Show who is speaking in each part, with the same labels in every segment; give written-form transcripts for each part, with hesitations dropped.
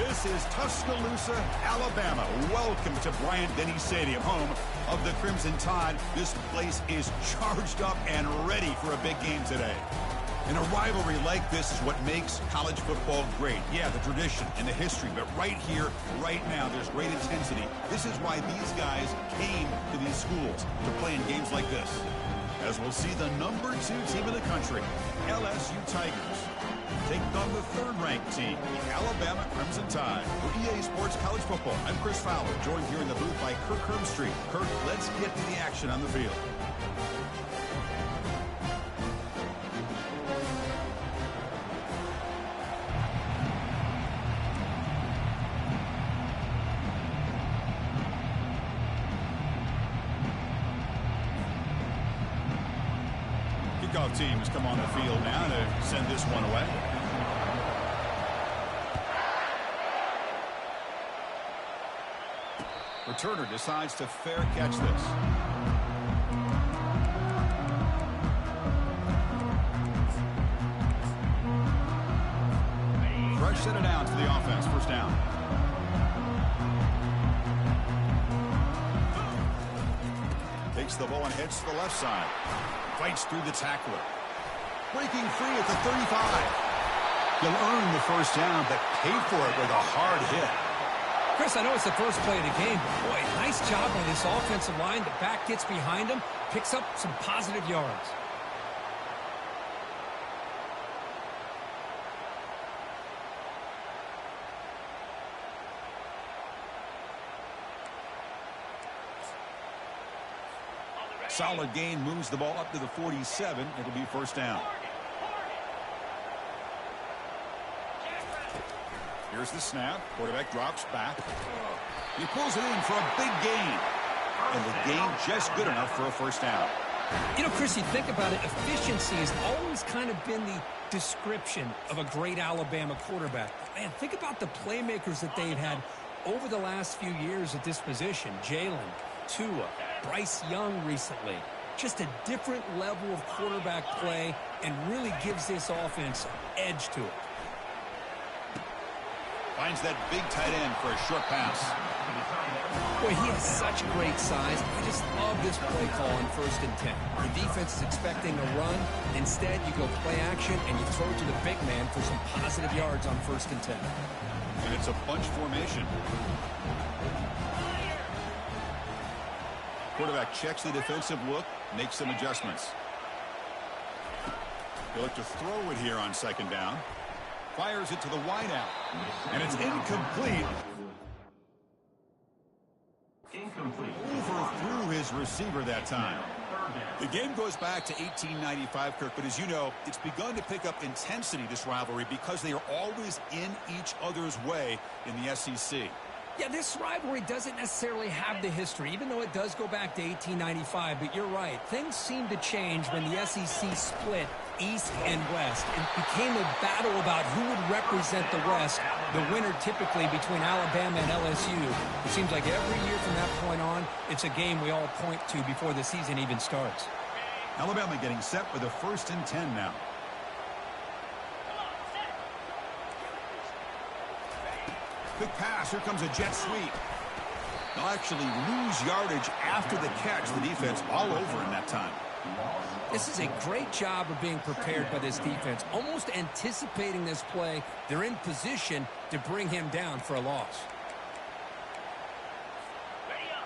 Speaker 1: This is Tuscaloosa, Alabama. Welcome to Bryant-Denny Stadium, home of the Crimson Tide. This place is charged up and ready for a big game today. And a rivalry like this is what makes college football great. Yeah, the tradition and the history, but right here, right now, there's great intensity. This is why these guys came to these schools to play in games like this. As we'll see the number 2 team in the country, LSU Tigers, take on the 3rd-ranked team, the Alabama Crimson Tide. For EA Sports College Football, I'm Chris Fowler, joined here in the booth by Kirk Herbstreit. Kirk, let's get to the action on the field. Kickoff teams come on the field now to send this one away. Returner decides to fair catch this. Rush set it down to the offense. First down. Takes the ball and heads to the left side. Fights through the tackler. Breaking free at the 35. He'll earn the first down, but pay for it with a hard hit.
Speaker 2: Chris, I know it's the first play of the game, but boy, nice job by this offensive line. The back gets behind him, picks up some positive yards.
Speaker 1: Solid gain, moves the ball up to the 47. It'll be first down. Here's the snap. Quarterback drops back. He pulls it in for a big gain. And the gain just good enough for a first down.
Speaker 2: You know, Chris, you think about it, efficiency has always kind of been the description of a great Alabama quarterback. Man, think about the playmakers that they've had over the last few years at this position. Jalen, Tua, Bryce Young recently. Just a different level of quarterback play and really gives this offense edge to it.
Speaker 1: Finds that big tight end for a short pass.
Speaker 2: Boy, he has such great size. I just love this play call on 1st and 10. The defense is expecting a run. Instead, you go play action and you throw to the big man for some positive yards on 1st and 10.
Speaker 1: And it's a bunch formation. Quarterback checks the defensive look, makes some adjustments. He'll look to throw it here on 2nd down. Fires it to the wideout. And it's incomplete. Overthrew his receiver that time. The game goes back to 1895, Kirk, but as you know, it's begun to pick up intensity, this rivalry, because they are always in each other's way in the SEC.
Speaker 2: Yeah, this rivalry doesn't necessarily have the history, even though it does go back to 1895. But you're right. Things seem to change when the SEC split East and West. It became a battle about who would represent the West, the winner typically between Alabama and LSU. It seems like every year from that point on, it's a game we all point to before the season even starts.
Speaker 1: Alabama getting set for the 1st and 10 now. Quick pass. Here comes a jet sweep. They'll actually lose yardage after the catch. The defense all over in that time.
Speaker 2: This is a great job of being prepared by this defense. Almost anticipating this play. They're in position to bring him down for a loss.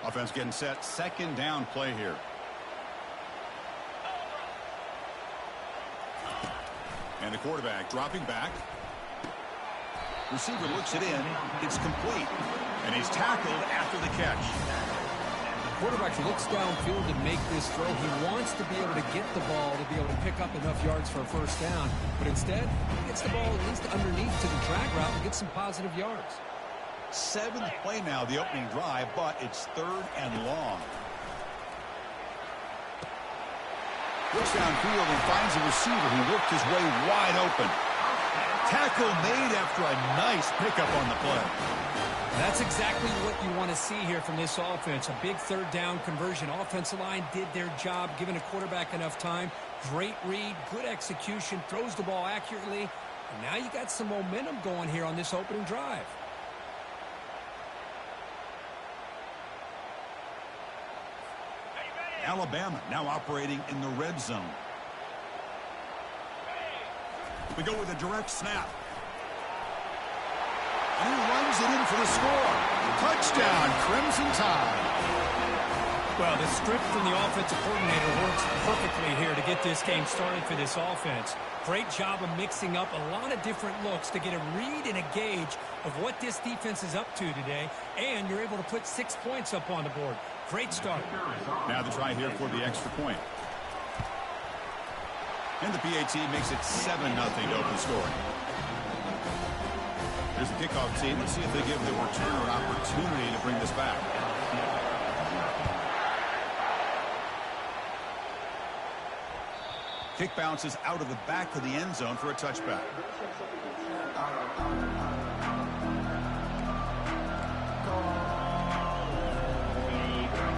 Speaker 1: Offense getting set. 2nd down play here. And the quarterback dropping back. Receiver looks it in. It's complete. And he's tackled after the catch.
Speaker 2: Quarterback looks downfield to make this throw. He wants to be able to get the ball to be able to pick up enough yards for a first down. But instead, he gets the ball at least underneath to the drag route and gets some positive yards.
Speaker 1: 7th play now, the opening drive, but it's 3rd and long. Looks downfield and finds a receiver who worked his way wide open. Tackle made after a nice pickup on the play.
Speaker 2: That's exactly what you want to see here from this offense. A big 3rd down conversion. Offensive line did their job, giving a quarterback enough time. Great read, good execution, throws the ball accurately. And now you got some momentum going here on this opening drive.
Speaker 1: Alabama now operating in the red zone. We go with a direct snap. And he runs it in for the score. Touchdown, Crimson Tide.
Speaker 2: Well, the script from the offensive coordinator works perfectly here to get this game started for this offense. Great job of mixing up a lot of different looks to get a read and a gauge of what this defense is up to today, and you're able to put 6 points up on the board. Great start.
Speaker 1: Now the try here for the extra point. And the PAT makes it 7-0 to open scoring. Here's the kickoff team. Let's see if they give the returner an opportunity to bring this back. Kick bounces out of the back of the end zone for a touchback.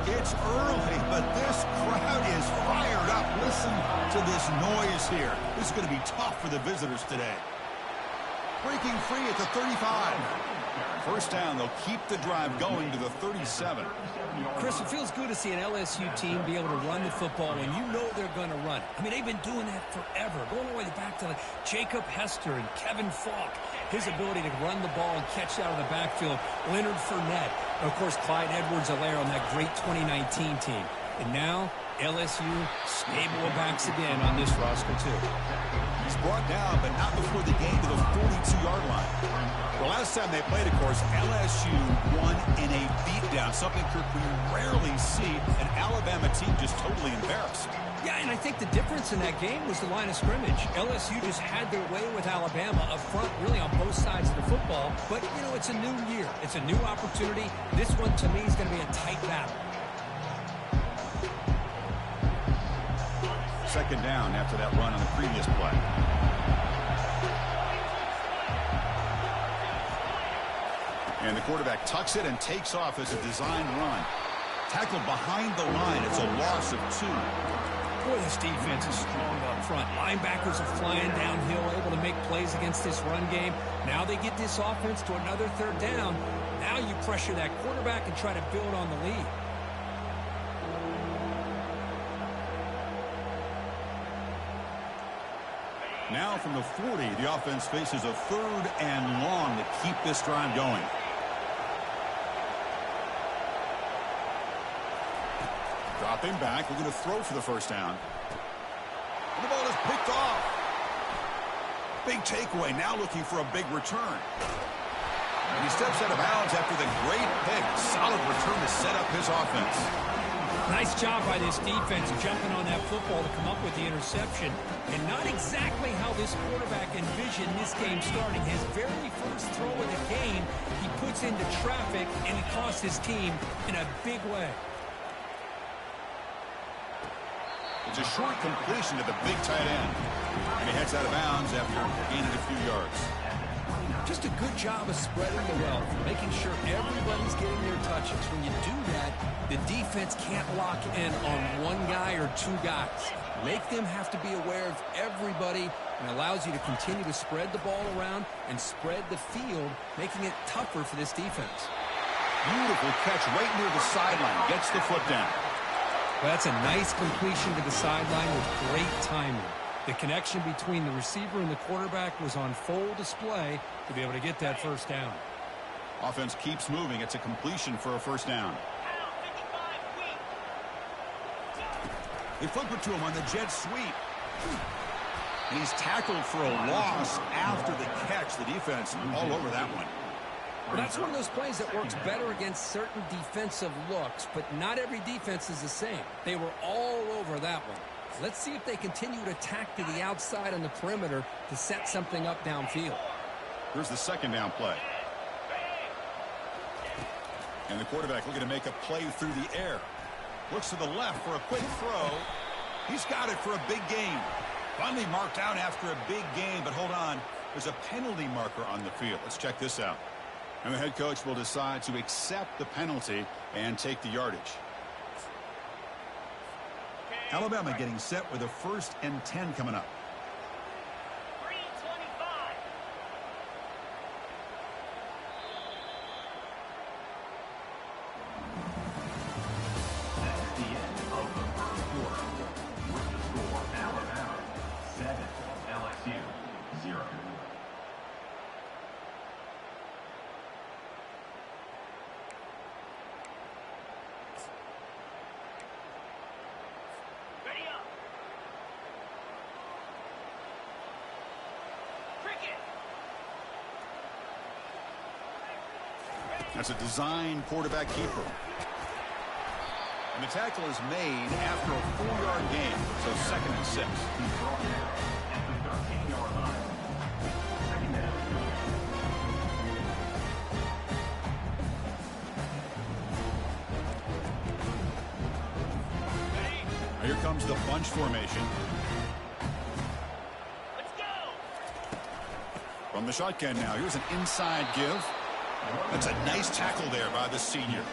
Speaker 1: It's early, but this crowd is fired up. Listen to this noise here. This is going to be tough for the visitors today. Breaking free at the 35. First down, they'll keep the drive going to the 37.
Speaker 2: Chris, it feels good to see an LSU team be able to run the football when you know they're going to run it. I mean, they've been doing that forever, going all the way back to like Jacob Hester and Kevin Falk. His ability to run the ball and catch out of the backfield. Leonard Fournette. And, of course, Clyde Edwards-Helaire on that great 2019 team. And now, LSU stable of backs again on this roster, too.
Speaker 1: He's brought down, but not before the game to the 42-yard line. The last time they played, of course, LSU won in a beatdown, something Kirk we rarely see an Alabama team just totally embarrassed.
Speaker 2: Yeah, and I think the difference in that game was the line of scrimmage. LSU just had their way with Alabama up front, really on both sides of the football. But, you know, it's a new year. It's a new opportunity. This one, to me, is going to be a tight battle.
Speaker 1: Second down after that run on the previous play. And the quarterback tucks it and takes off as a design run. Tackled behind the line. It's a loss of 2.
Speaker 2: Boy, this defense is strong up front. Linebackers are flying downhill, able to make plays against this run game. Now they get this offense to another third down. Now you pressure that quarterback and try to build on the lead.
Speaker 1: Now from the 40, the offense faces a 3rd and long to keep this drive going. Dropping back, looking to throw for the first down. And the ball is picked off. Big takeaway, now looking for a big return. And he steps out of bounds after the great pick. Solid return to set up his offense.
Speaker 2: Nice job by this defense jumping on that football to come up with the interception. And not exactly how this quarterback envisioned this game starting. His very first throw of the game, he puts into traffic, and it costs his team in a big way.
Speaker 1: It's a short completion to the big tight end. And he heads out of bounds after gaining a few yards.
Speaker 2: Just a good job of spreading the wealth, making sure everybody's getting their touches. When you do that, the defense can't lock in on one guy or 2 guys. Make them have to be aware of everybody, and allows you to continue to spread the ball around and spread the field, making it tougher for this defense.
Speaker 1: Beautiful catch right near the sideline. Gets the foot down.
Speaker 2: Well, that's a nice completion to the sideline with great timing. The connection between the receiver and the quarterback was on full display to be able to get that first down.
Speaker 1: Offense keeps moving. It's a completion for a first down. They flip it to him on the jet sweep. And he's tackled for a loss after the catch. The defense all over that one.
Speaker 2: Well, that's one of those plays that works better against certain defensive looks, but not every defense is the same. They were all over that one. Let's see if they continue to attack to the outside on the perimeter to set something up downfield.
Speaker 1: Here's the second down play. And the quarterback looking to make a play through the air. Looks to the left for a quick throw. He's got it for a big gain. Finally marked out after a big gain, but hold on. There's a penalty marker on the field. Let's check this out. And the head coach will decide to accept the penalty and take the yardage. Alabama getting set with a 1st and 10 coming up.
Speaker 3: That's the end of the
Speaker 1: That's a design quarterback keeper. And the tackle is made after a 4-yard gain, so 2nd and 6. Now here comes the bunch formation.
Speaker 3: Let's go.
Speaker 1: From the shotgun now, here's an inside give. That's a nice tackle there by the senior.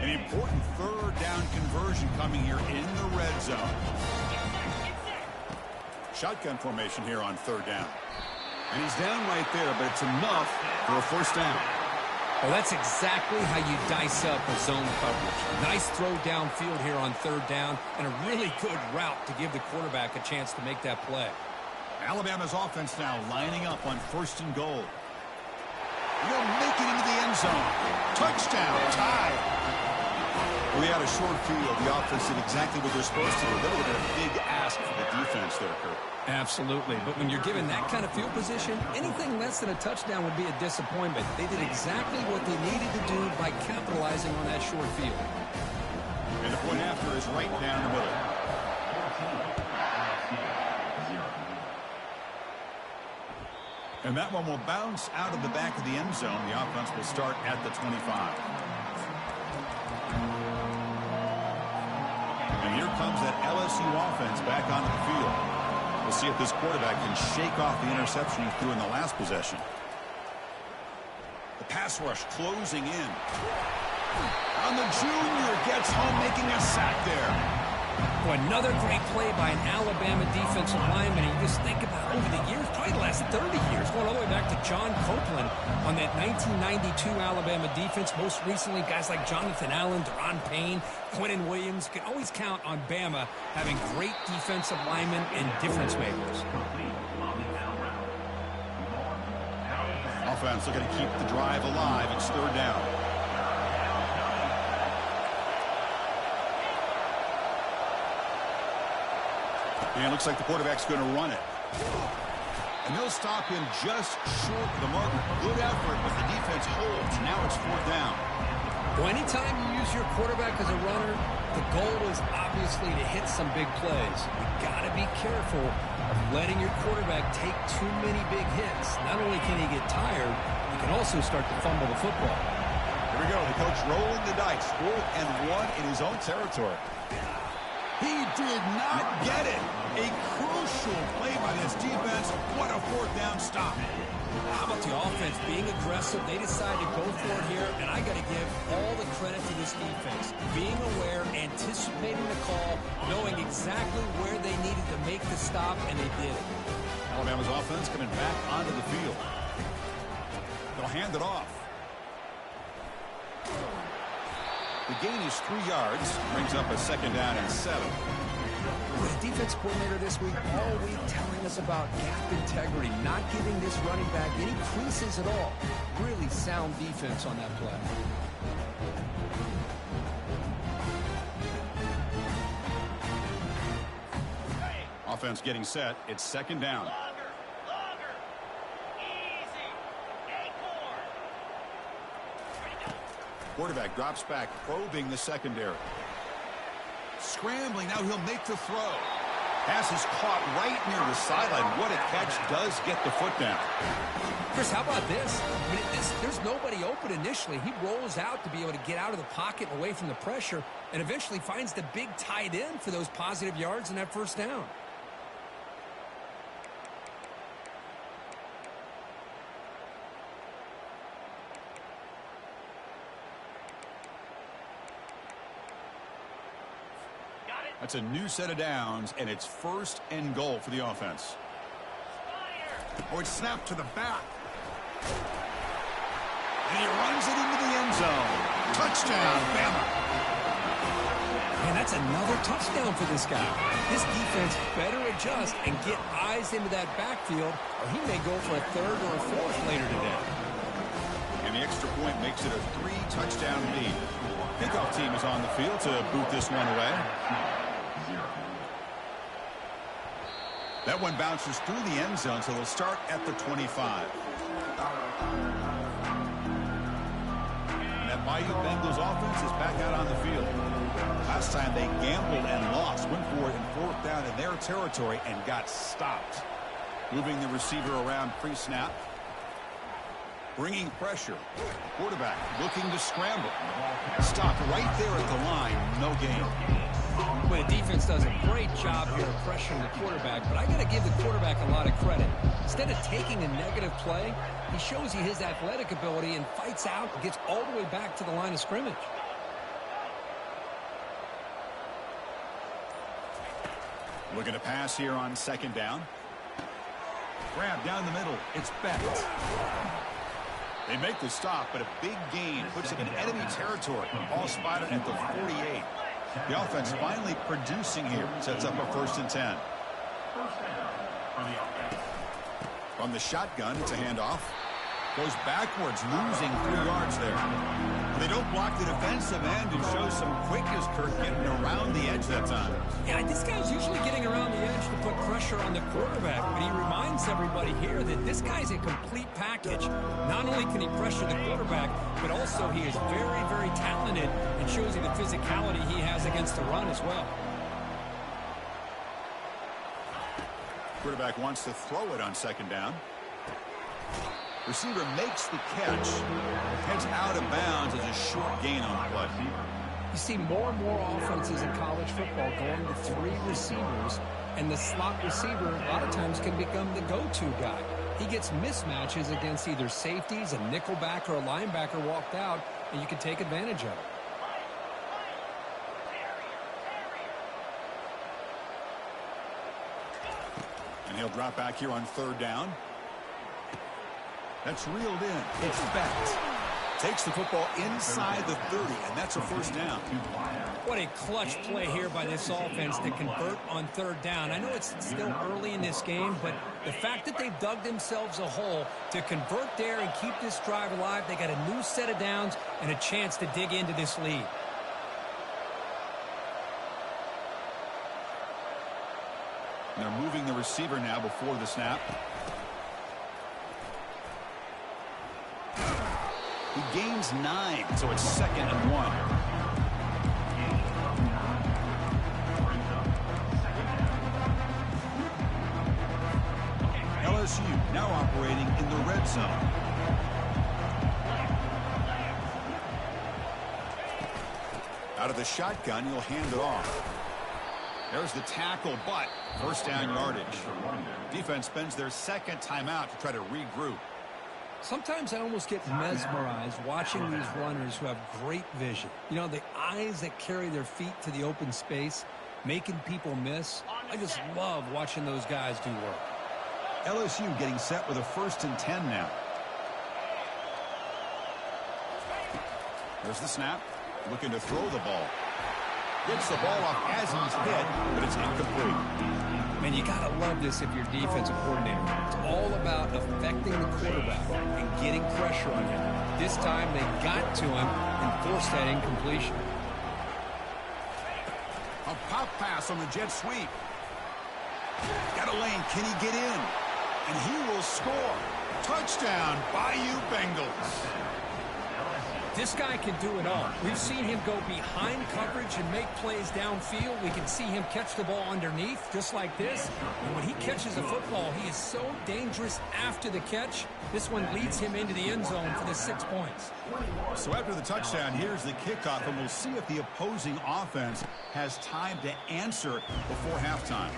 Speaker 1: An important 3rd down conversion coming here in the red zone. Shotgun formation here on 3rd down. And he's down right there, but it's enough for a 1st down.
Speaker 2: Well, that's exactly how you dice up a zone coverage. Nice throw downfield here on 3rd down, and a really good route to give the quarterback a chance to make that play.
Speaker 1: Alabama's offense now lining up on 1st and goal. He'll make it into the end zone. Touchdown, tie. We had a short field. The offense did exactly what they're supposed to do. That would have been a big ask for the defense there, Kurt.
Speaker 2: Absolutely. But when you're given that kind of field position, anything less than a touchdown would be a disappointment. They did exactly what they needed to do by capitalizing on that short field.
Speaker 1: And the point after is right down the middle. And that one will bounce out of the back of the end zone. The offense will start at the 25. And here comes that LSU offense back onto the field. We'll see if this quarterback can shake off the interception he threw in the last possession. The pass rush closing in. And the junior gets home, making a sack there.
Speaker 2: Well, another great play by an Alabama defensive lineman. And you just think about over the years, probably the last 30 years, going all the way back to John Copeland on that 1992 Alabama defense. Most recently, guys like Jonathan Allen, Deron Payne, Quentin Williams. You can always count on Bama having great defensive linemen and difference makers.
Speaker 1: Offense looking to keep the drive alive. It's 3rd down. And it looks like the quarterback's going to run it. And they'll stop him just short of the mark. Good effort, but the defense holds. Now it's 4th down.
Speaker 2: Well, anytime you use your quarterback as a runner, the goal is obviously to hit some big plays. You got to be careful of letting your quarterback take too many big hits. Not only can he get tired, he can also start to fumble the football.
Speaker 1: Here we go. The coach rolling the dice. 4th and 1 in his own territory. He did not get it. A crucial play by this defense. What a 4th down stop.
Speaker 2: How about the offense being aggressive? They decided to go for it here, and I got to give all the credit to this defense. Being aware, anticipating the call, knowing exactly where they needed to make the stop, and they did it.
Speaker 1: Alabama's offense coming back onto the field. They'll hand it off. The gain is 3 yards, brings up a 2nd down and 7.
Speaker 2: The defense coordinator this week all week telling us about gap integrity, not giving this running back any creases at all. Really sound defense on that play.
Speaker 1: Offense getting set. It's 2nd down.
Speaker 3: Longer. Easy. Acorn.
Speaker 1: Quarterback drops back, probing the secondary. Scrambling, now he'll make the throw. Pass is caught right near the sideline. What a catch, does get the foot down.
Speaker 2: Chris, how about this? I mean, there's nobody open initially. He rolls out to be able to get out of the pocket and away from the pressure, and eventually finds the big tight end for those positive yards in that 1st down.
Speaker 1: That's a new set of downs, and it's 1st and goal for the offense. Oh, it's snapped to the back. And he runs it into the end zone. Touchdown, Bama.
Speaker 2: And that's another touchdown for this guy. This defense better adjust and get eyes into that backfield, or he may go for a 3rd or a 4th later today.
Speaker 1: And the extra point makes it a 3-touchdown lead. Kickoff team is on the field to boot this one away. That one bounces through the end zone, so they'll start at the 25. And that Bayou Bengals offense is back out on the field. Last time they gambled and lost, went for it in 4th down in their territory and got stopped. Moving the receiver around pre-snap. Bringing pressure. Quarterback looking to scramble. Stopped right there at the line. No gain.
Speaker 2: Well, the defense does a great job here of pressuring the quarterback, but I got to give the quarterback a lot of credit. Instead of taking a negative play, he shows you his athletic ability and fights out and gets all the way back to the line of scrimmage.
Speaker 1: Looking to pass here on 2nd down. Grab down the middle. It's Beck. They make the stop, but a big gain puts them in enemy territory. Ball spotted at the 48. The offense finally producing here. Sets up a 1st and 10. From the shotgun, it's a handoff. Goes backwards, losing 3 yards there. They don't block the defensive end and show some quickness, Kirk, getting around the edge that time.
Speaker 2: Yeah, this guy's usually getting around the edge to put pressure on the quarterback, but he reminds everybody here that this guy's a complete package. Not only can he pressure the quarterback, but also he is very, very talented and shows you the physicality he has against the run as well.
Speaker 1: Quarterback wants to throw it on 2nd down. Receiver makes the catch. Heads out of bounds as a short gain on the play.
Speaker 2: You see more and more offenses in college football going to 3 receivers, and the slot receiver a lot of times can become the go-to guy. He gets mismatches against either safeties, a nickelback, or a linebacker walked out, and you can take advantage of it.
Speaker 1: And he'll drop back here on 3rd down. That's reeled in. It's Beck. Takes the football inside the 30, and that's a 1st down.
Speaker 2: What a clutch play here by this offense to convert on 3rd down. I know it's still early in this game, but the fact that they've dug themselves a hole to convert there and keep this drive alive, they got a new set of downs and a chance to dig into this lead.
Speaker 1: And they're moving the receiver now before the snap. He gains 9, so it's 2nd and 1. LSU now operating in the red zone. Out of the shotgun, he'll hand it off. There's the tackle, but 1st down yardage. Defense spends their 2nd timeout to try to regroup.
Speaker 2: Sometimes I almost get mesmerized watching these runners who have great vision. You know, the eyes that carry their feet to the open space, making people miss. I just love watching those guys do work.
Speaker 1: LSU getting set with a 1st and 10 now. There's the snap. Looking to throw the ball. Gets the ball off as he's hit, but it's incomplete.
Speaker 2: Man, you got to love this if you're defensive coordinator. It's all about affecting the quarterback and getting pressure on him. This time they got to him and forced that incompletion.
Speaker 1: A pop pass on the jet sweep. Got a lane. Can he get in? And he will score. Touchdown, Bayou Bengals.
Speaker 2: This guy can do it all. We've seen him go behind coverage and make plays downfield. We can see him catch the ball underneath, just like this. And when he catches a football, he is so dangerous after the catch. This one leads him into the end zone for the 6 points.
Speaker 1: So after the touchdown, here's the kickoff, and we'll see if the opposing offense has time to answer before halftime.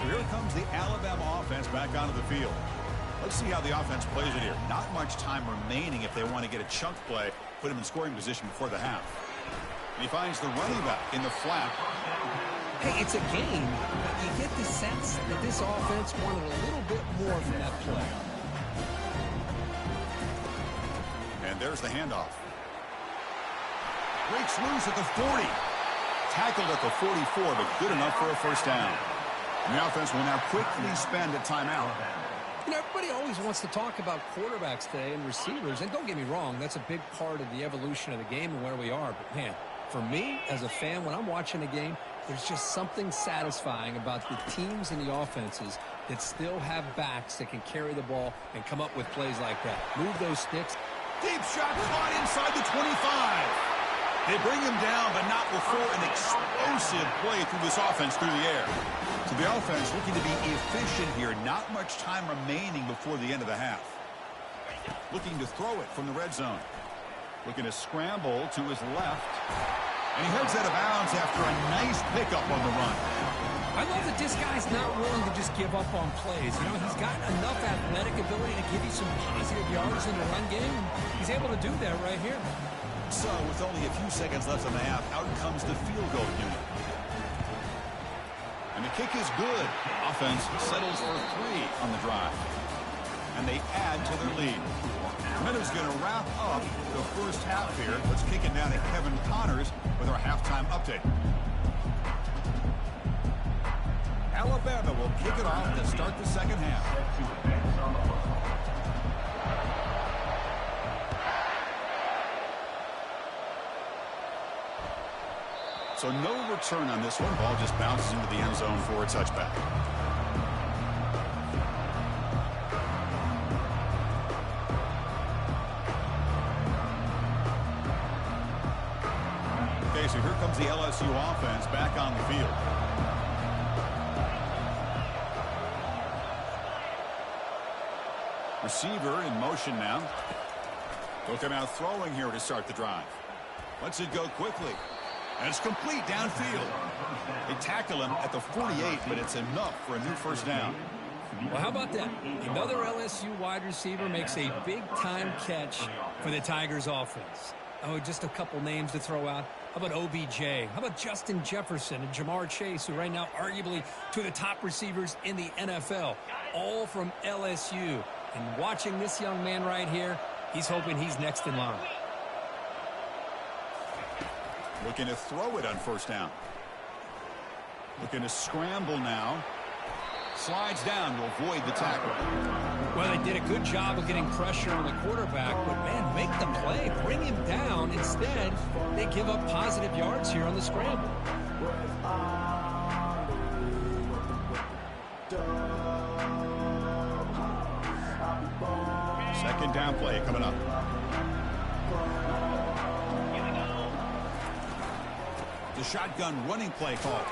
Speaker 1: Here comes the Alabama offense back onto the field. Let's see how the offense plays it here. Not much time remaining if they want to get a chunk play, put him in scoring position before the half. And he finds the running back in the flat.
Speaker 2: Hey, it's a game, but you get the sense that this offense wanted a little bit more from that play.
Speaker 1: And there's the handoff. Breaks loose at the 40. Tackled at the 44, but good enough for a 1st down. And the offense will now quickly spend a timeout.
Speaker 2: You know, everybody always wants to talk about quarterbacks today and receivers, and don't get me wrong, that's a big part of the evolution of the game and where we are. But, man, for me, as a fan, when I'm watching a game, there's just something satisfying about the teams and the offenses that still have backs that can carry the ball and come up with plays like that. Move those sticks.
Speaker 1: Deep shot caught inside the 25. They bring him down, but not before an explosive play through this offense through the air. So the offense looking to be efficient here. Not much time remaining before the end of the half. Looking to throw it from the red zone. Looking to scramble to his left. And he heads out of bounds after a nice pickup on the run.
Speaker 2: I love that this guy's not willing to just give up on plays. You know, he's got enough athletic ability to give you some positive yards in the run game. He's able to do that right here.
Speaker 1: So, with only a few seconds left in the half, out comes the field goal unit. And the kick is good. Offense settles for 3 on the drive. And they add to their lead. Minnows going to wrap up the first half here. Let's kick it down to Kevin Connors with our halftime update. Alabama will kick it off to start the second half. So no return on this one. Ball just bounces into the end zone for a touchback. Okay, so here comes the LSU offense back on the field. Receiver in motion now. They'll come out throwing here to start the drive. Lets it go quickly. And it's complete downfield. They tackle him at the 48, but it's enough for a new first down.
Speaker 2: Well, how about that? Another LSU wide receiver makes a big-time catch for the Tigers offense. Oh, just a couple names to throw out. How about OBJ? How about Justin Jefferson and Jamar Chase, who right now arguably two of the top receivers in the NFL, all from LSU. And watching this young man right here, he's hoping he's next in line.
Speaker 1: Looking to throw it on first down. Looking to scramble now. Slides down to avoid the tackle.
Speaker 2: Well, they did a good job of getting pressure on the quarterback, but, man, make the play. Bring him down. Instead, they give up positive yards here on the scramble.
Speaker 1: Second down play coming up. The shotgun running play call.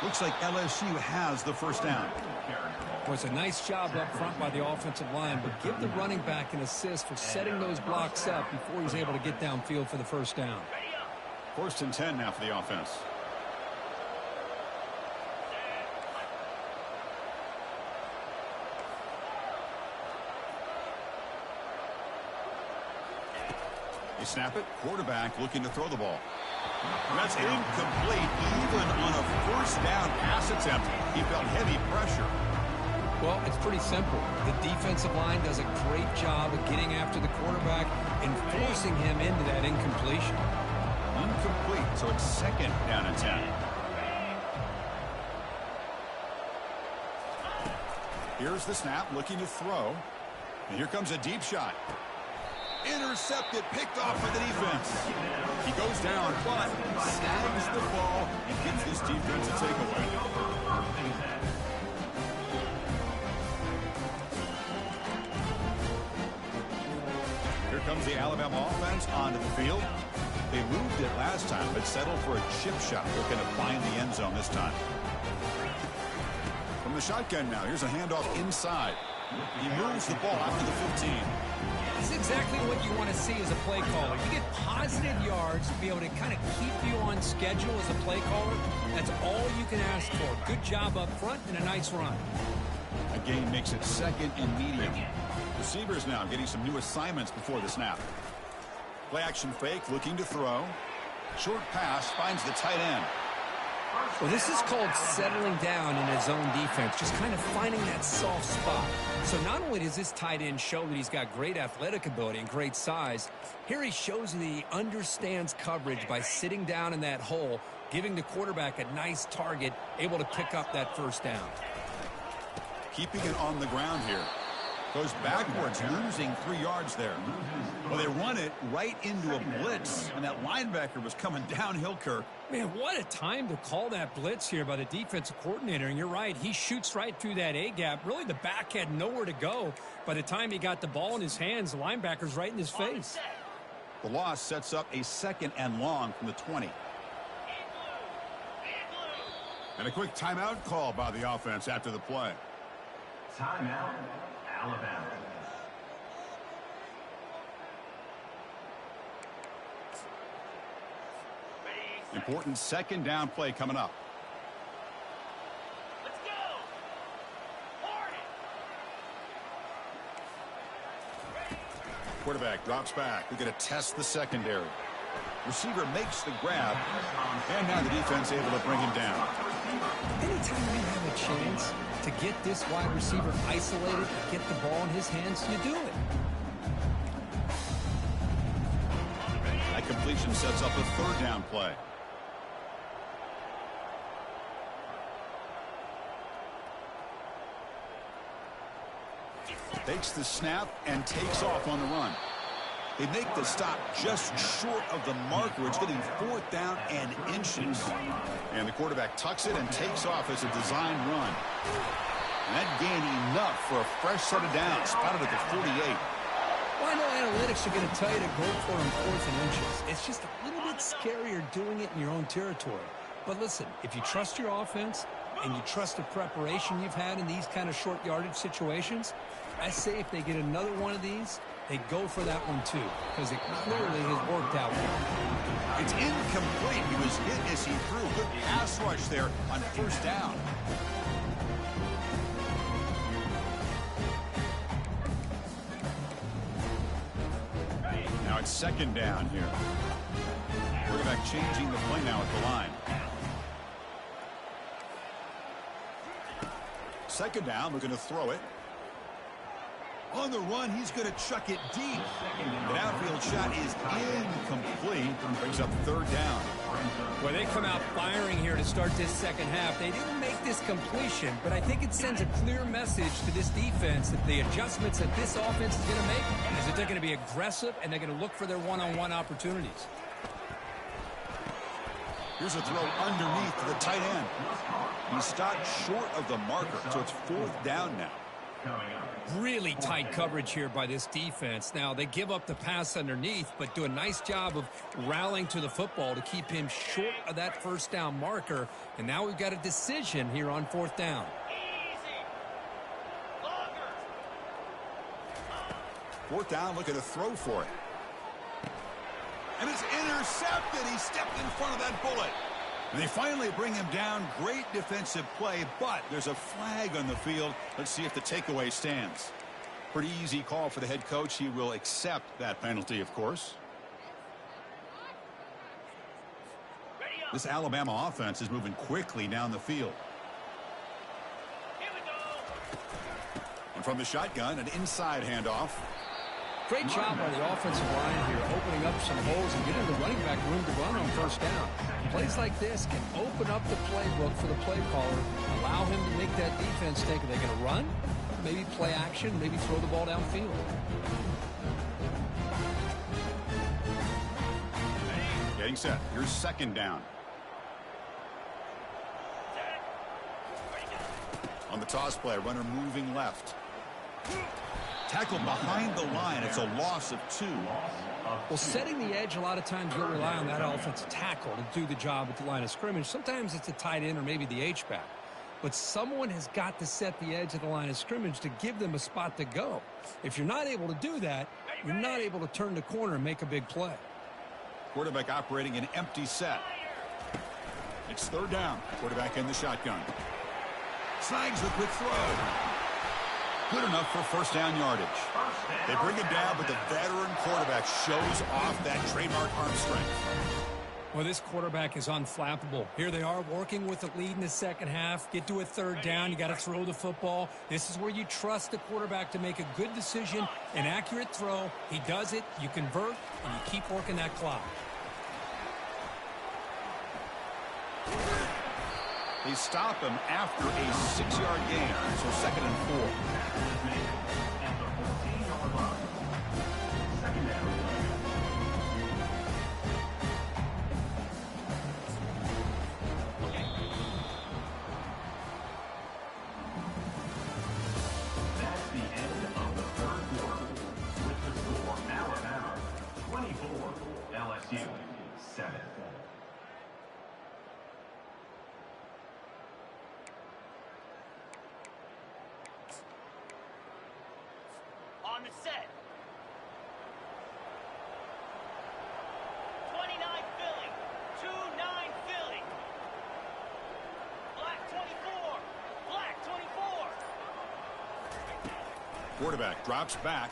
Speaker 1: Looks like LSU has the first down.
Speaker 2: Well, it's a nice job up front by the offensive line, but give the running back an assist for setting those blocks up before he's able to get downfield for the first down.
Speaker 1: First and 10 now for the offense. They snap it. Quarterback looking to throw the ball. And that's incomplete. Even on a first down pass attempt, he felt heavy pressure.
Speaker 2: Well, it's pretty simple. The defensive line does a great job of getting after the quarterback and forcing him into that incompletion.
Speaker 1: Incomplete, so it's second down and 10. Here's the snap, looking to throw. And here comes a deep shot. Intercepted, picked off by the defense. He goes down, but snags the ball and gives this defense a takeaway. Here comes the Alabama offense onto the field. They moved it last time, but settled for a chip shot. Looking to find the end zone this time. From the shotgun now, here's a handoff inside. He moves the ball out to the 15.
Speaker 2: This is exactly what you want to see as a play caller. You get positive yards to be able to kind of keep you on schedule as a play caller. That's all you can ask for. Good job up front and a nice run.
Speaker 1: A gain makes it second and medium. Receivers now getting some new assignments before the snap. Play action fake, looking to throw. Short pass finds the tight end.
Speaker 2: Well, this is called settling down in his own defense, just kind of finding that soft spot. So not only does this tight end show that he's got great athletic ability and great size, here he shows that he understands coverage by sitting down in that hole, giving the quarterback a nice target, able to pick up that first down.
Speaker 1: Keeping it on the ground here. Goes backwards, losing 3 yards there. Well, they run it right into a blitz, and that linebacker was coming downhill, Kirk.
Speaker 2: Man, what a time to call that blitz here by the defensive coordinator. And you're right, he shoots right through that A-gap. Really, the back had nowhere to go. By the time he got the ball in his hands, the linebacker's right in his face.
Speaker 1: The loss sets up a 2nd and long from the 20. And a quick timeout call by the offense after the play.
Speaker 4: Timeout, Alabama.
Speaker 1: Important 2nd down play coming up.
Speaker 3: Let's go. Hornet.
Speaker 1: Quarterback drops back. We're going to test the secondary. Receiver makes the grab, and now the defense able to bring him down.
Speaker 2: Anytime you have a chance to get this wide receiver isolated, get the ball in his hands, you do it.
Speaker 1: That completion sets up a 3rd down play. Takes the snap and takes off on the run. They make the stop just short of the marker. It's getting 4th down and inches. And the quarterback tucks it and takes off as a design run. And that gained enough for a fresh set of downs, spotted at the 48.
Speaker 2: Well, I know analytics are going to tell you to go for him 4th and inches. It's just a little bit scarier doing it in your own territory. But listen, if you trust your offense and you trust the preparation you've had in these kind of short yardage situations, I say if they get another one of these, they go for that one too, because it clearly has worked out for them.
Speaker 1: It's incomplete. He was hit as he threw. Good pass rush there on 1st down. Now it's 2nd down here. Quarterback changing the play now at the line. 2nd down, looking to throw it. On the run, he's going to chuck it deep. The outfield shot is incomplete. Brings up 3rd down.
Speaker 2: Well, they come out firing here to start this 2nd half. They didn't make this completion, but I think it sends a clear message to this defense that the adjustments that this offense is going to make is that they're going to be aggressive and they're going to look for their one-on-one opportunities.
Speaker 1: Here's a throw underneath to the tight end. He stopped short of the marker, so it's 4th down now.
Speaker 2: Really tight coverage here by this defense. Now, they give up the pass underneath, but do a nice job of rallying to the football to keep him short of that 1st down marker. And now we've got a decision here on 4th down.
Speaker 3: Easy. Longer.
Speaker 1: 4th down, looking to throw for it. And it's intercepted. He stepped in front of that bullet. And they finally bring him down. Great defensive play, but there's a flag on the field. Let's see if the takeaway stands. Pretty easy call for the head coach. He will accept that penalty, of course. This Alabama offense is moving quickly down the field.
Speaker 3: Here we go.
Speaker 1: And from the shotgun, an inside handoff.
Speaker 2: Great job by the offensive line here, opening up some holes and getting the running back room to run on 1st down. Plays like this can open up the playbook for the play caller, allow him to make that defense think, are they going to run? Maybe play action, maybe throw the ball downfield.
Speaker 1: Getting set. Here's 2nd down. On the toss play, runner moving left. Tackled behind the line. It's a loss of 2.
Speaker 2: Well, setting the edge, a lot of times you'll rely on that offensive tackle to do the job at the line of scrimmage. Sometimes it's a tight end or maybe the H-back. But someone has got to set the edge of the line of scrimmage to give them a spot to go. If you're not able to do that, you're not able to turn the corner and make a big play.
Speaker 1: Quarterback operating an empty set. It's 3rd down. Quarterback in the shotgun. Snags the quick throw. Good enough for 1st down yardage. They bring it down, but the veteran quarterback shows off that trademark arm strength.
Speaker 2: Well, this quarterback is unflappable. Here they are working with the lead in the second half. Get to a third down. You got to throw the football. This is where you trust the quarterback to make a good decision, an accurate throw. He does it. You convert, and you keep working that clock.
Speaker 1: They stop him after a 6-yard gain, so 2nd and 4.
Speaker 4: That's the end of the third quarter, with the score Alabama 24, LSU 7.
Speaker 3: On the set. 29 Philly. 2-9 Philly. Black 24. Black 24.
Speaker 1: Quarterback drops back.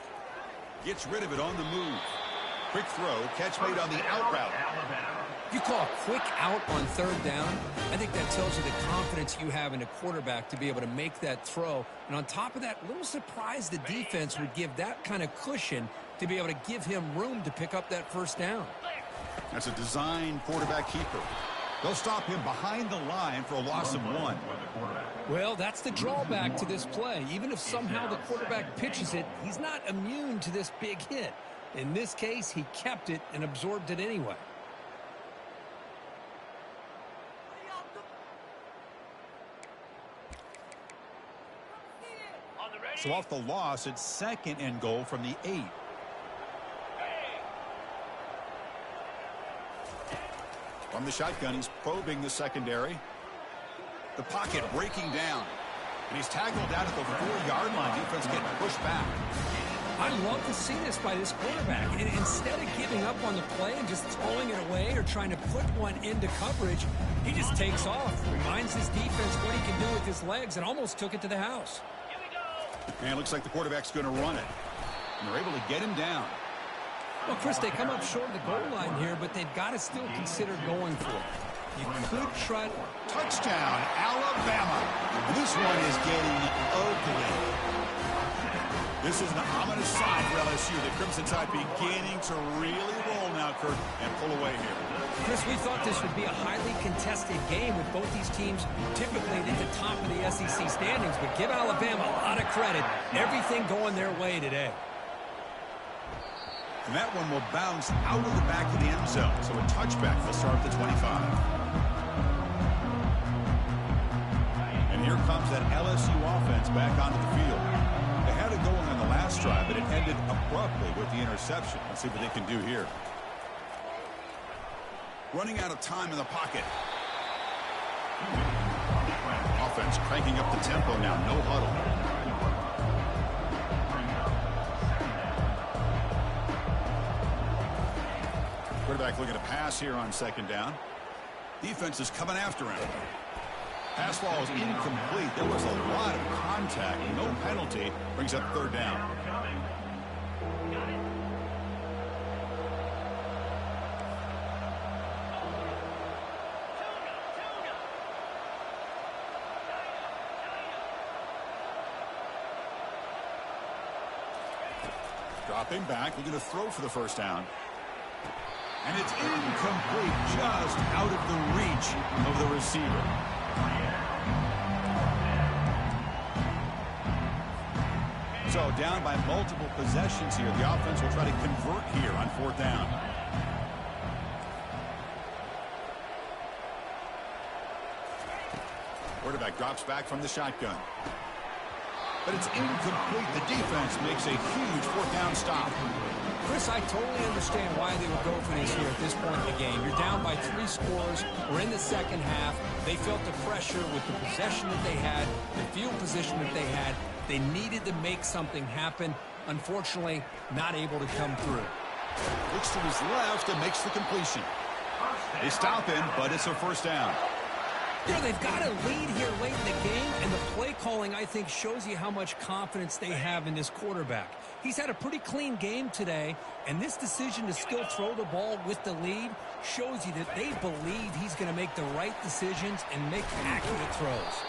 Speaker 1: Gets rid of it on the move. Quick throw. Catch made on the out route.
Speaker 2: You call a quick out on third down, I think that tells you the confidence you have in a quarterback to be able to make that throw. And on top of that, a little surprised the defense would give that kind of cushion to be able to give him room to pick up that first down.
Speaker 1: That's a design quarterback keeper. They'll stop him behind the line for a loss of 1.
Speaker 2: Well, that's the drawback to this play. Even if somehow the quarterback pitches it, he's not immune to this big hit. In this case, he kept it and absorbed it anyway.
Speaker 3: On the ready.
Speaker 1: So off the loss, it's 2nd and goal from the 8. From the shotgun, he's probing the secondary. The pocket breaking down. And he's tackled out at the 4-yard line. Defense getting pushed back.
Speaker 2: I love to see this by this quarterback. And instead of giving up on the play and just throwing it away or trying to put one into coverage, he just takes off, reminds his defense what he can do with his legs, and almost took it to the house.
Speaker 3: Here we go.
Speaker 1: And it looks like the quarterback's going to run it. And they're able to get him down.
Speaker 2: Well, Chris, they come up short of the goal line here, but they've got to still consider going for it. You could try to...
Speaker 1: Touchdown, Alabama. And this one is getting ugly. This is an ominous sign for LSU. The Crimson Tide beginning to really roll now, Kurt, and pull away here.
Speaker 2: Chris, we thought this would be a highly contested game with both these teams typically at the top of the SEC standings, but give Alabama a lot of credit. Everything going their way today.
Speaker 1: And that one will bounce out of the back of the end zone. So a touchback. They'll start at the 25. And here comes that LSU offense back onto the field. They had it going on the last drive, but it ended abruptly with the interception. Let's see what they can do here. Running out of time in the pocket. Offense cranking up the tempo now. No huddle. Quarterback looking to pass here on 2nd down. Defense is coming after him. Pass ball is incomplete. There was a lot of contact. No penalty. Brings up 3rd down. Dropping back. Looking to throw for the 1st down. And it's incomplete, just out of the reach of the receiver. So down by multiple possessions here. The offense will try to convert here on 4th down. Quarterback drops back from the shotgun. But it's incomplete. The defense makes a huge 4th down stop.
Speaker 2: Chris, I totally understand why they would go for this here at this point in the game. You're down by 3 scores. We're in the second half. They felt the pressure with the possession that they had, the field position that they had. They needed to make something happen. Unfortunately, not able to come through.
Speaker 1: Looks to his left and makes the completion. They stop him, but it's a 1st down.
Speaker 2: You know, they've got a lead here late in the game, and the play calling, I think, shows you how much confidence they have in this quarterback. He's had a pretty clean game today, and this decision to still throw the ball with the lead shows you that they believe he's going to make the right decisions and make accurate throws.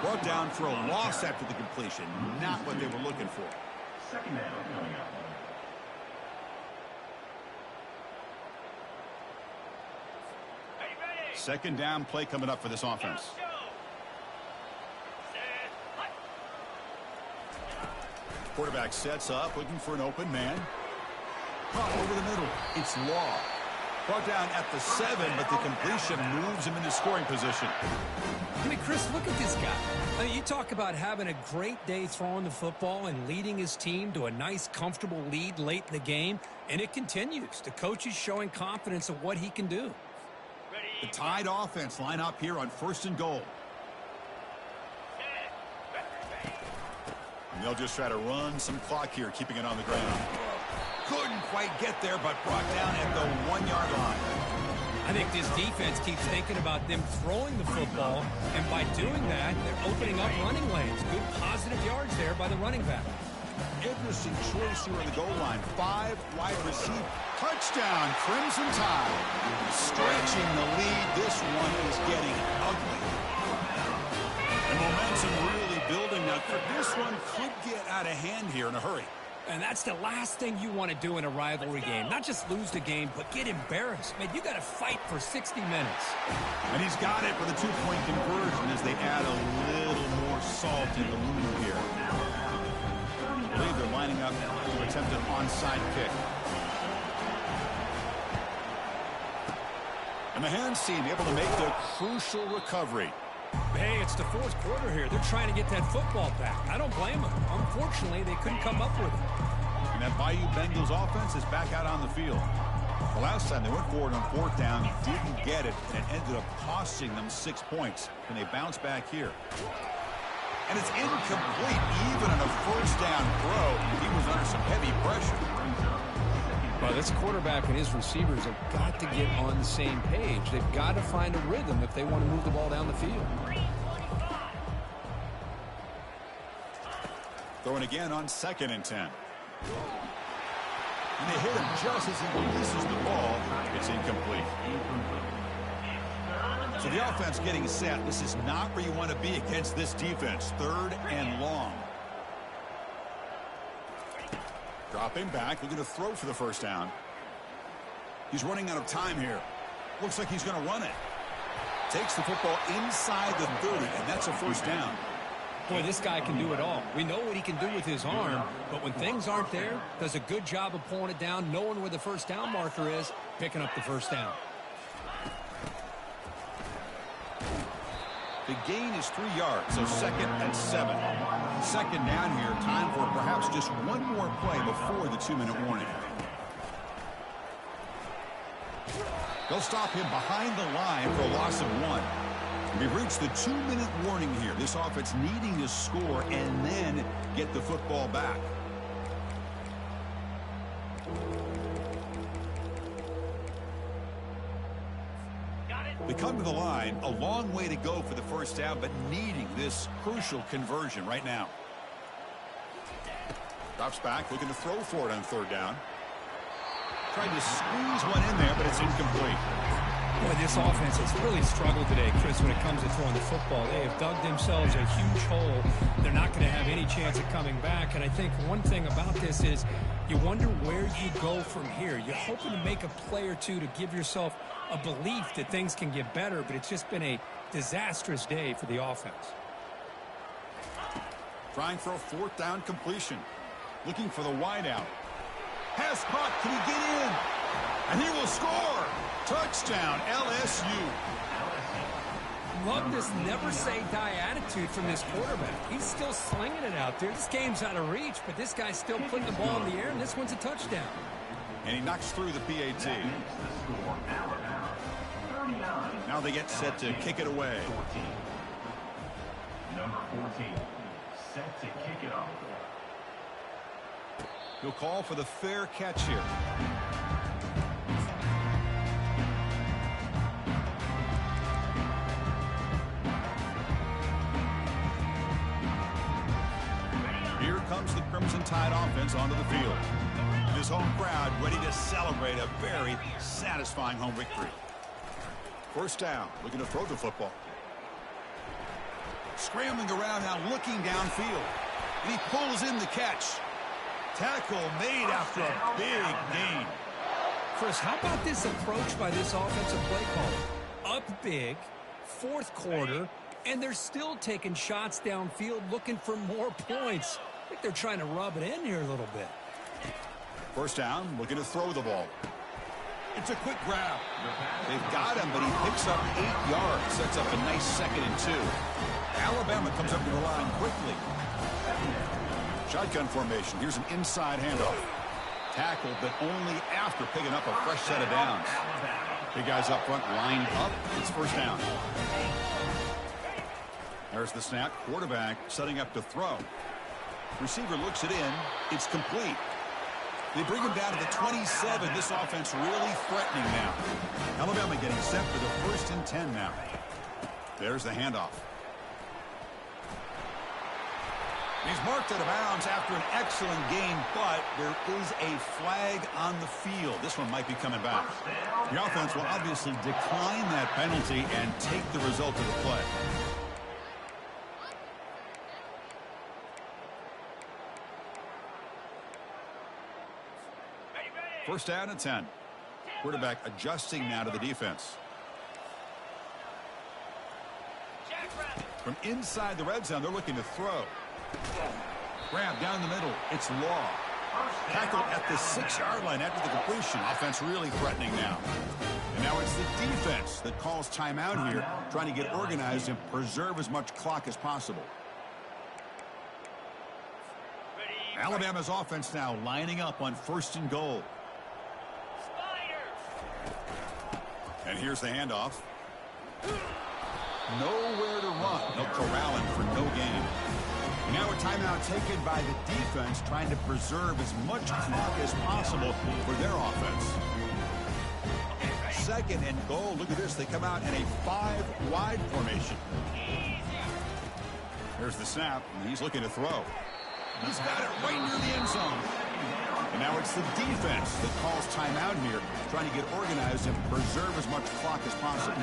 Speaker 1: Brought down for a loss after the completion. Not what they were looking for.
Speaker 4: Second down coming up.
Speaker 3: Are you ready?
Speaker 1: Second down play coming up for this offense.
Speaker 3: Go. Set. Hut.
Speaker 1: Quarterback sets up, looking for an open man. Pop over the middle. It's Law. Brought down at the 7, but the completion moves him into scoring position.
Speaker 2: I mean, Chris, look at this guy. I mean, you talk about having a great day throwing the football and leading his team to a nice, comfortable lead late in the game, and it continues. The coach is showing confidence of what he can do.
Speaker 3: Ready.
Speaker 1: The Tide offense line up here on 1st and goal.
Speaker 3: Set.
Speaker 1: And they'll just try to run some clock here, keeping it on the ground. Couldn't quite get there, but brought down at the 1-yard line.
Speaker 2: I think this defense keeps thinking about them throwing the football, and by doing that, they're opening up running lanes. Good positive yards there by the running back.
Speaker 1: Interesting choice here on the goal line. 5 wide receiver. Touchdown, Crimson Tide. Stretching the lead. This one is getting ugly. And momentum really building now. This one could get out of hand here in a hurry.
Speaker 2: And that's the last thing you want to do in a rivalry game. Not just lose the game, but get embarrassed. Man, you got to fight for 60 minutes.
Speaker 1: And he's got it for the 2-point conversion as they add a little more salt in the wound here. I believe they're lining up to attempt an onside kick. And the hands team able to make the crucial recovery.
Speaker 2: Hey, it's the 4th quarter here. They're trying to get that football back. I don't blame them. Unfortunately, they couldn't come up with it.
Speaker 1: And that Bayou Bengals offense is back out on the field. The last time they went forward on 4th down, didn't get it, and it ended up costing them 6 points. And they bounce back here. And it's incomplete. Even on a 1st down throw, he was under some heavy pressure.
Speaker 2: Well, this quarterback and his receivers have got to get on the same page. They've got to find a rhythm if they want to move the ball down the field.
Speaker 1: Throwing again on 2nd and 10. And they hit him just as he releases the ball. It's incomplete. So the offense getting set. This is not where you want to be against this defense. 3rd and long. Dropping back, looking to throw for the 1st down. He's running out of time here. Looks like he's going to run it. Takes the football inside the 30, and that's a 1st down.
Speaker 2: Boy, this guy can do it all. We know what he can do with his arm, but when things aren't there, does a good job of pulling it down, knowing where the 1st down marker is, picking up the 1st down.
Speaker 1: The gain is 3 yards, so 2nd and 7. 2nd down here, time for perhaps just one more play before the 2-minute warning. They'll stop him behind the line for a loss of 1. We've reached the 2-minute warning here. This offense needing to score and then get the football back. They come to the line, a long way to go for the 1st down, but needing this crucial conversion right now. Drops back, looking to throw for it on 3rd down. Trying to squeeze one in there, but it's incomplete.
Speaker 2: Boy, this offense has really struggled today, Chris, when it comes to throwing the football. They have dug themselves a huge hole. They're not going to have any chance of coming back. And I think one thing about this is you wonder where you go from here. You're hoping to make a play or two to give yourself a belief that things can get better, but it's just been a disastrous day for the offense.
Speaker 1: Trying for a 4th down completion. Looking for the wideout. Pass caught. Can he get in? And he will score. Touchdown, LSU.
Speaker 2: Love this never-say-die attitude from this quarterback. He's still slinging it out there. This game's out of reach, but this guy's still putting the ball in the air, and this one's a touchdown.
Speaker 1: And he knocks through the PAT. Now they get set to kick it away.
Speaker 4: 14. Number 14, set to kick it off.
Speaker 1: He'll call for the fair catch here. Here comes the Crimson Tide offense onto the field. And his home crowd ready to celebrate a very satisfying home victory. First down, looking to throw the football. Scrambling around now, looking downfield. And he pulls in the catch. Tackle made after a big gain.
Speaker 2: Chris, how about this approach by this offensive play caller? Up big, fourth quarter, and they're still taking shots downfield looking for more points. I think they're trying to rub it in here a little bit.
Speaker 1: First down, looking to throw the ball. It's a quick grab. They've got him, but he picks up 8 yards. Sets up a nice 2nd and 2. Alabama comes up to the line quickly. Shotgun formation. Here's an inside handoff. Tackled, but only after picking up a fresh set of downs. Big guys up front lined up. It's first down. There's the snap. Quarterback setting up to throw. Receiver looks it in. It's complete. They bring him down to the 27. This offense really threatening now. Alabama getting set for the 1st and 10 now. There's the handoff. He's marked out of bounds after an excellent game, but there is a flag on the field. This one might be coming back. The offense will obviously decline that penalty and take the result of the play. First down and 10. Quarterback adjusting now to the defense. From inside the red zone, they're looking to throw. Grab down the middle. It's Law. Tackled at the 6-yard line after the completion. Offense really threatening now. And now it's the defense that calls timeout here, trying to get organized and preserve as much clock as possible. Alabama's offense now lining up on 1st and goal. And here's the handoff. Nowhere to run. They'll corral him for no gain. Now a timeout taken by the defense, trying to preserve as much clock as possible for their offense. 2nd and goal. Look at this. They come out in a 5-wide formation. There's the snap, and he's looking to throw. He's got it right near the end zone. And now it's the defense that calls timeout here, trying to get organized and preserve as much clock as possible.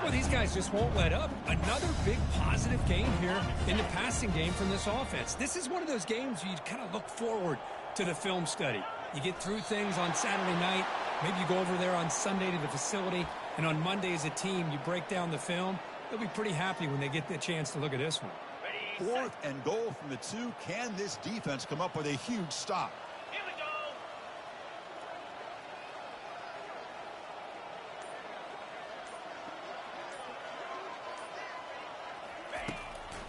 Speaker 2: Well, these guys just won't let up. Another big positive game here in the passing game from this offense. This is one of those games you kind of look forward to the film study. You get through things on Saturday night. Maybe you go over there on Sunday to the facility, and on Monday as a team, you break down the film. They'll be pretty happy when they get the chance to look at this one.
Speaker 1: 4th and goal from the 2. Can this defense come up with a huge stop?
Speaker 3: Here we go.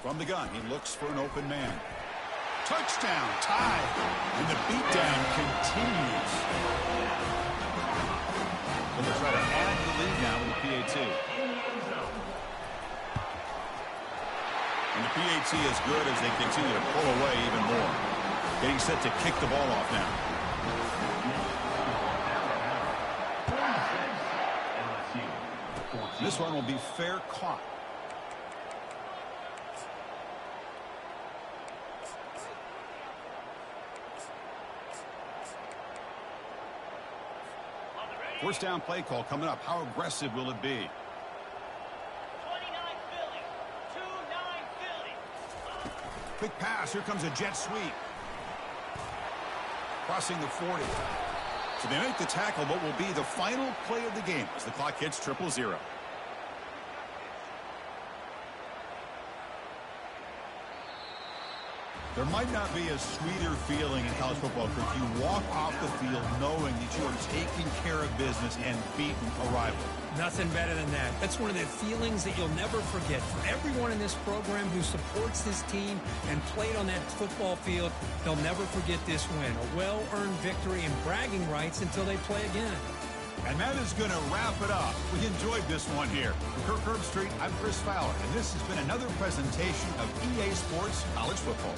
Speaker 1: From the gun, he looks for an open man. Touchdown, Tide. And the beatdown continues. And they'll try to add the lead now with the PAT. And the PAT is good as they continue to pull away even more. Getting set to kick the ball off now. This one will be fair caught. First down play call coming up. How aggressive will it be?
Speaker 3: 29 Philly. 2-9 Philly.
Speaker 1: Quick pass. Here comes a jet sweep. Crossing the 40. So they make the tackle, but will be the final play of the game as the clock hits 0-0. There might not be a sweeter feeling in college football if you walk off the field knowing that you are taking care of business and beating a rival.
Speaker 2: Nothing better than that. That's one of the feelings that you'll never forget. For everyone in this program who supports this team and played on that football field, they'll never forget this win. A well-earned victory and bragging rights until they play again.
Speaker 1: And that is going to wrap it up. We enjoyed this one here. For Kirk Herbstreit, I'm Chris Fowler, and this has been another presentation of EA Sports College Football.